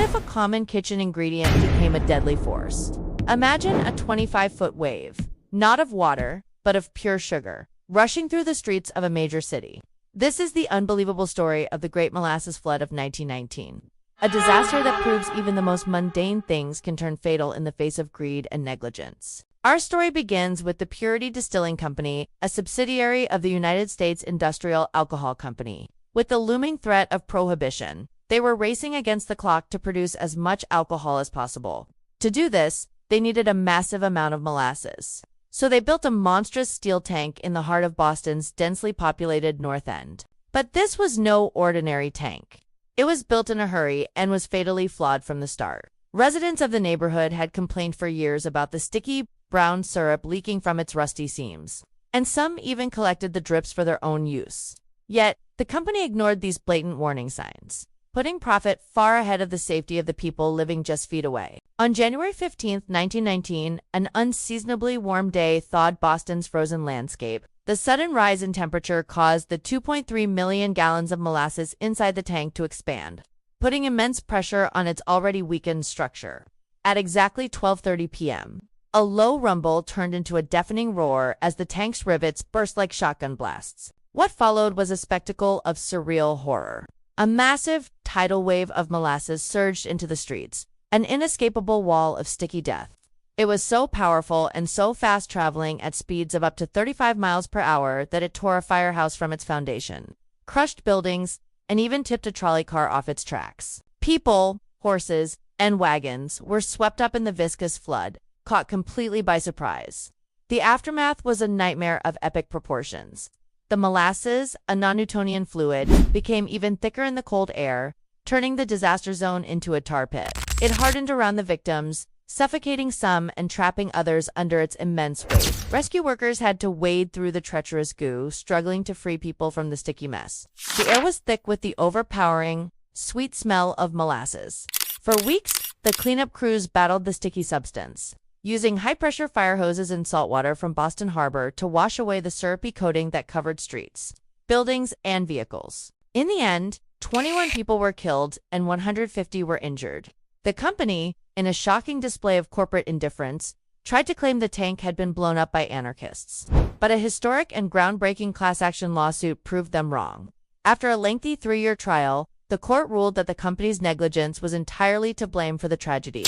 What if a common kitchen ingredient became a deadly force? Imagine a 25-foot wave, not of water, but of pure sugar, rushing through the streets of a major city. This is the unbelievable story of the Great Molasses Flood of 1919, a disaster that proves even the most mundane things can turn fatal in the face of greed and negligence. Our story begins with the Purity Distilling Company, a subsidiary of the United States Industrial Alcohol Company. With the looming threat of prohibition, they were racing against the clock to produce as much alcohol as possible. To do this, they needed a massive amount of molasses. So they built a monstrous steel tank in the heart of Boston's densely populated North End. But this was no ordinary tank. It was built in a hurry and was fatally flawed from the start. Residents of the neighborhood had complained for years about the sticky, brown syrup leaking from its rusty seams, and some even collected the drips for their own use. Yet, the company ignored these blatant warning signs, putting profit far ahead of the safety of the people living just feet away. On January 15, 1919, an unseasonably warm day thawed Boston's frozen landscape. The sudden rise in temperature caused the 2.3 million gallons of molasses inside the tank to expand, putting immense pressure on its already weakened structure. At exactly 12:30 p.m., a low rumble turned into a deafening roar as the tank's rivets burst like shotgun blasts. What followed was a spectacle of surreal horror. A massive tidal wave of molasses surged into the streets, an inescapable wall of sticky death. It was so powerful and so fast-traveling at speeds of up to 35 miles per hour that it tore a firehouse from its foundation, crushed buildings, and even tipped a trolley car off its tracks. People, horses, and wagons were swept up in the viscous flood, caught completely by surprise. The aftermath was a nightmare of epic proportions. The molasses, a non-Newtonian fluid, became even thicker in the cold air, turning the disaster zone into a tar pit. It hardened around the victims, suffocating some and trapping others under its immense weight. Rescue workers had to wade through the treacherous goo, struggling to free people from the sticky mess. The air was thick with the overpowering, sweet smell of molasses. For weeks, the cleanup crews battled the sticky substance, using high-pressure fire hoses and salt water from Boston Harbor to wash away the syrupy coating that covered streets, buildings, and vehicles. In the end, 21 people were killed and 150 were injured. The company, in a shocking display of corporate indifference, tried to claim the tank had been blown up by anarchists. But a historic and groundbreaking class-action lawsuit proved them wrong. After a lengthy 3-year trial, the court ruled that the company's negligence was entirely to blame for the tragedy.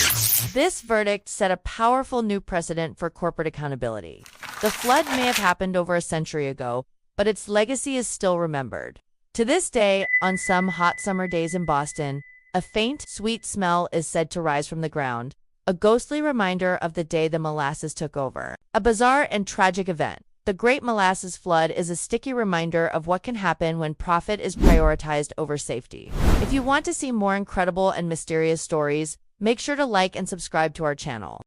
This verdict set a powerful new precedent for corporate accountability. The flood may have happened over a century ago, but its legacy is still remembered. To this day, on some hot summer days in Boston, a faint, sweet smell is said to rise from the ground, a ghostly reminder of the day the molasses took over. A bizarre and tragic event. The Great Molasses Flood is a sticky reminder of what can happen when profit is prioritized over safety. If you want to see more incredible and mysterious stories, make sure to like and subscribe to our channel.